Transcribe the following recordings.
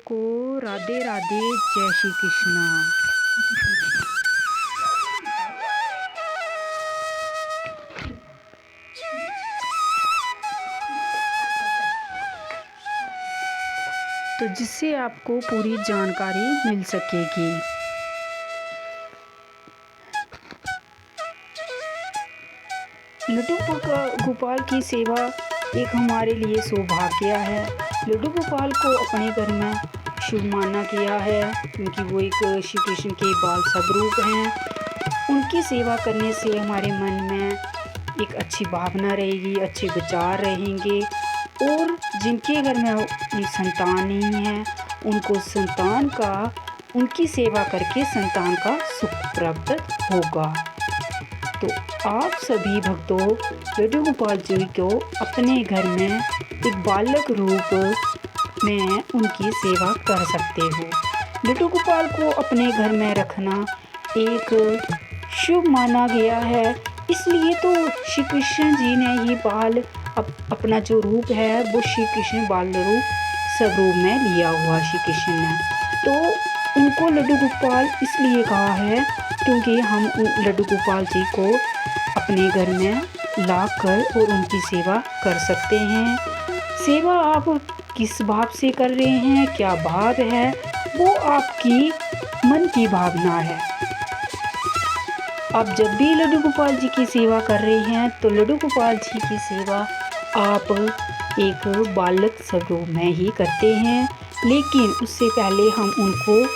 को राधे राधे, जय श्री कृष्णा। तो जिससे आपको पूरी जानकारी मिल सकेगी। लड्डू गोपाल की सेवा एक हमारे लिए सौभाग्य है। लड्डू गोपाल को अपने घर में शुभ माना गया है, क्योंकि वो एक श्री कृष्ण के बाल स्वरूप हैं। उनकी सेवा करने से हमारे मन में एक अच्छी भावना रहेगी, अच्छे विचार रहेंगे, और जिनके घर में संतान नहीं है उनको संतान का, उनकी सेवा करके संतान का सुख प्राप्त होगा। तो आप सभी भक्तों लड्डू गोपाल जी को अपने घर में एक बालक रूप में उनकी सेवा कर सकते हो। लड्डू गोपाल को अपने घर में रखना एक शुभ माना गया है, इसलिए तो श्री कृष्ण जी ने ये बाल अपना जो रूप है वो श्री कृष्ण बाल रूप स्वरूप में लिया हुआ श्री कृष्ण ने। तो उनको लड्डू गोपाल इसलिए कहा है क्योंकि हम लड्डू गोपाल जी को अपने घर में लाकर और उनकी सेवा कर सकते हैं। सेवा आप किस भाव से कर रहे हैं, क्या भाव है, वो आपकी मन की भावना है। आप जब भी लड्डू गोपाल जी की सेवा कर रहे हैं तो लड्डू गोपाल जी की सेवा आप एक बालक स्वरूप में ही करते हैं, लेकिन उससे पहले हम उनको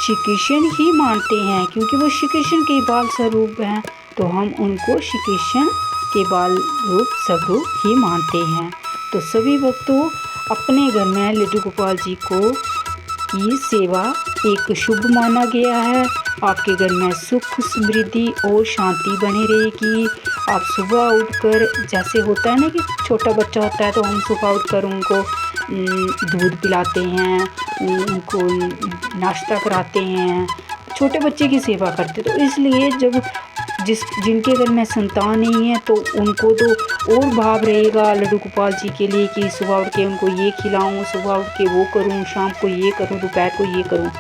श्री कृष्ण ही मानते हैं, क्योंकि वो श्री कृष्ण के बाल स्वरूप हैं, तो हम उनको श्री कृष्ण के बाल रूप स्वरूप ही मानते हैं। तो सभी भक्तों अपने घर में लड्डू गोपाल जी को की सेवा एक शुभ माना गया है। आपके घर में सुख समृद्धि और शांति बनी रहेगी। आप सुबह उठकर, जैसे होता है ना कि छोटा बच्चा होता है तो हम सुबह उठकर उनको दूध पिलाते हैं, उनको नाश्ता कराते हैं, छोटे बच्चे की सेवा करते, तो इसलिए जब जिनके घर में संतान नहीं है तो उनको तो और भाव रहेगा लड्डू गोपाल जी के लिए कि सुबह उठ के उनको ये खिलाऊं, सुबह उठ के वो करूं, शाम को ये करूं, दोपहर को ये करूं।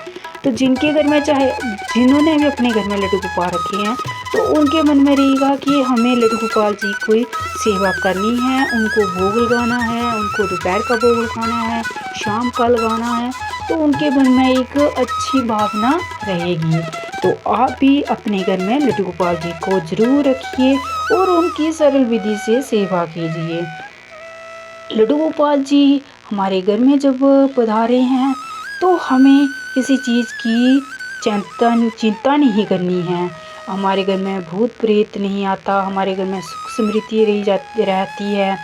तो जिनके घर में, चाहे जिन्होंने भी अपने घर में लड्डू गोपाल रखे हैं, तो उनके मन में रहेगा कि हमें लड्डू गोपाल जी की सेवा करनी है, उनको भोग लगाना है, उनको दोपहर का भोग लगाना है, शाम का लगाना है, तो उनके मन में एक अच्छी भावना रहेगी। तो आप भी अपने घर में लड्डू गोपाल जी को जरूर रखिए और उनकी सरल विधि से सेवा कीजिए। लड्डू गोपाल जी हमारे घर में जब पधारे हैं तो हमें किसी चीज़ की चिंता नहीं करनी है। हमारे घर में भूत प्रेत नहीं आता, हमारे घर में सुख समृद्धि रहती है,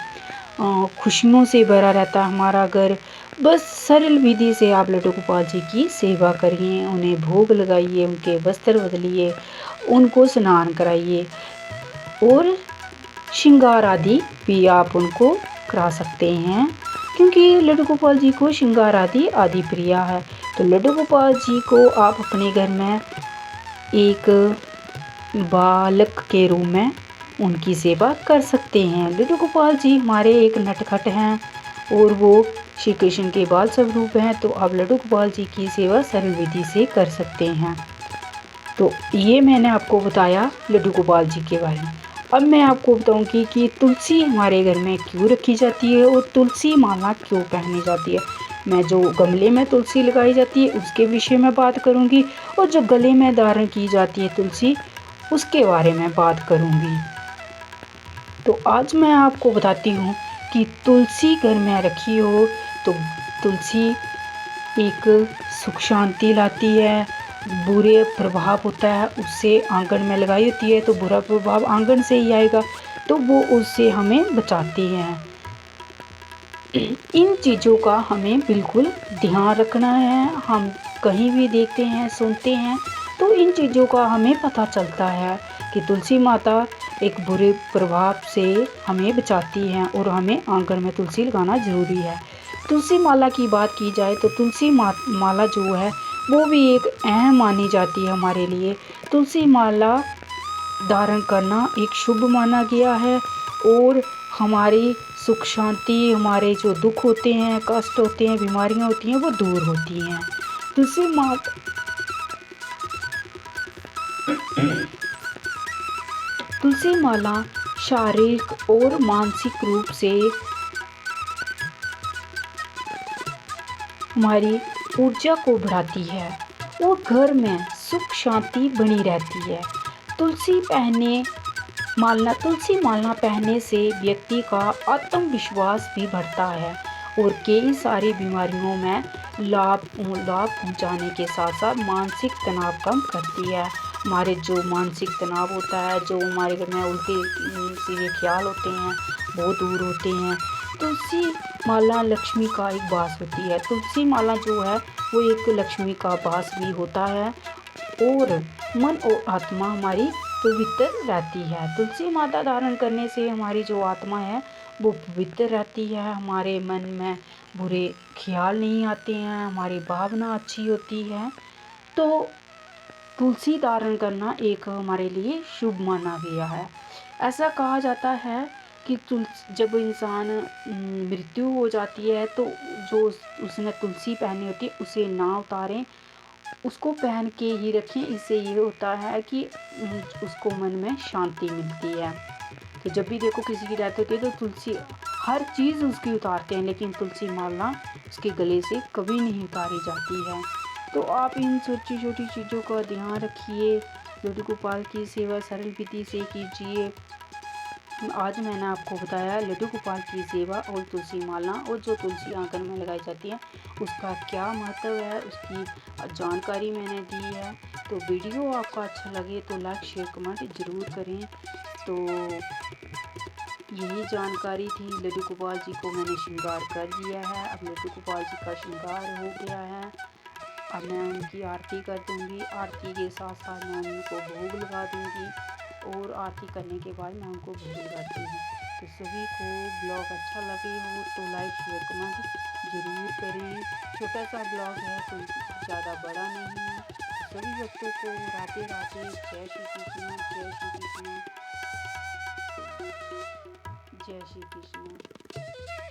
खुशियों से भरा रहता है हमारा घर। बस सरल विधि से आप लड्डू गोपाल जी की सेवा करिए, उन्हें भोग लगाइए, उनके वस्त्र बदलिए, उनको स्नान कराइए और श्रृंगार आदि भी आप उनको करा सकते हैं, क्योंकि लड्डू गोपाल जी को श्रृंगार आदि प्रिय है। तो लड्डू गोपाल जी को आप अपने घर में एक बालक के रूप में उनकी सेवा कर सकते हैं। लड्डू गोपाल जी हमारे एक नटखट हैं और वो श्री कृष्ण के बाल स्वरूप हैं, तो आप लड्डू गोपाल जी की सेवा सरल विधि से कर सकते हैं। तो ये मैंने आपको बताया लड्डू गोपाल जी के बारे में। अब मैं आपको बताऊंगी कि तुलसी हमारे घर में क्यों रखी जाती है और तुलसी माला क्यों पहनी जाती है। मैं जो गमले में तुलसी लगाई जाती है उसके विषय में बात करूंगी, और जो गले में धारण की जाती है तुलसी, उसके बारे में बात करूंगी। तो आज मैं आपको बताती हूँ कि तुलसी घर में रखी हो तो तुलसी एक सुख शांति लाती है। बुरे प्रभाव होता है उससे आंगन में लगाई होती है तो बुरा प्रभाव आंगन से ही आएगा, तो वो उससे हमें बचाती है। इन चीज़ों का हमें बिल्कुल ध्यान रखना है। हम कहीं भी देखते हैं, सुनते हैं, तो इन चीज़ों का हमें पता चलता है कि तुलसी माता एक बुरे प्रभाव से हमें बचाती हैं और हमें आंगन में तुलसी लगाना ज़रूरी है। तुलसी माला की बात की जाए तो तुलसी माला जो है वो भी एक अहम मानी जाती है हमारे लिए। तुलसी माला धारण करना एक शुभ माना गया है और हमारी सुख शांति, हमारे जो दुख होते हैं, कष्ट होते हैं, बीमारियां होती हैं, वो दूर होती हैं। तुलसी मा तुलसी माला शारीरिक और मानसिक रूप से हमारी ऊर्जा को बढ़ाती है और घर में सुख शांति बनी रहती है। तुलसी माला पहनने से व्यक्ति का आत्मविश्वास भी बढ़ता है और कई सारी बीमारियों में लाभ पहुंचाने के साथ साथ मानसिक तनाव कम करती है। हमारे जो मानसिक तनाव होता है, जो हमारे घर में उल्टे सीधे ख्याल होते हैं, वो दूर होते हैं। तुलसी माला लक्ष्मी का एक वास होती है। तुलसी माला जो है वो एक लक्ष्मी का वास भी होता है और मन और आत्मा हमारी पवित्र रहती है। तुलसी माला धारण करने से हमारी जो आत्मा है वो पवित्र रहती है, हमारे मन में बुरे ख्याल नहीं आते हैं, हमारी भावना अच्छी होती है। तो तुलसी धारण करना एक हमारे लिए शुभ माना गया है। ऐसा कहा जाता है कि जब इंसान मृत्यु हो जाती है तो जो उसने तुलसी पहनी होती है उसे ना उतारें, उसको पहन के ही रखें। इससे ये होता है कि उसको मन में शांति मिलती है। तो जब भी देखो किसी की डेथ होती है तो तुलसी, हर चीज़ उसकी उतारते हैं लेकिन तुलसी माला उसके गले से कभी नहीं उतारी जाती है। तो आप इन छोटी छोटी चीज़ों का ध्यान रखिए, लड्डू गोपाल की सेवा सरल विधि से कीजिए। आज मैंने आपको बताया लड्डू गोपाल की सेवा और तुलसी माला और जो तुलसी आंगन में लगाई जाती है उसका क्या महत्व है, उसकी जानकारी मैंने दी है। तो वीडियो आपको अच्छा लगे तो लाइक शेयर कमेंट ज़रूर करें। तो यही जानकारी थी। लड्डू गोपाल जी को मैंने श्रृंगार कर दिया है। अब लड्डू गोपाल जी का श्रृंगार हो गया है। अब मैं उनकी आरती कर दूंगी। आरती के साथ साथ मैं उनको भोग लगा दूंगी और आरती करने के बाद मैं उनको भोग लगाती हूँ। तो सभी को ब्लॉग अच्छा लगे हो तो लाइक शेयर कमेंट ज़रूर करें। छोटा सा ब्लॉग है, कोई ज़्यादा बड़ा नहीं है। सभी भक्तों को राधे राधे, जय श्री कृष्ण, जय श्री कृष्ण, जय श्री कृष्ण।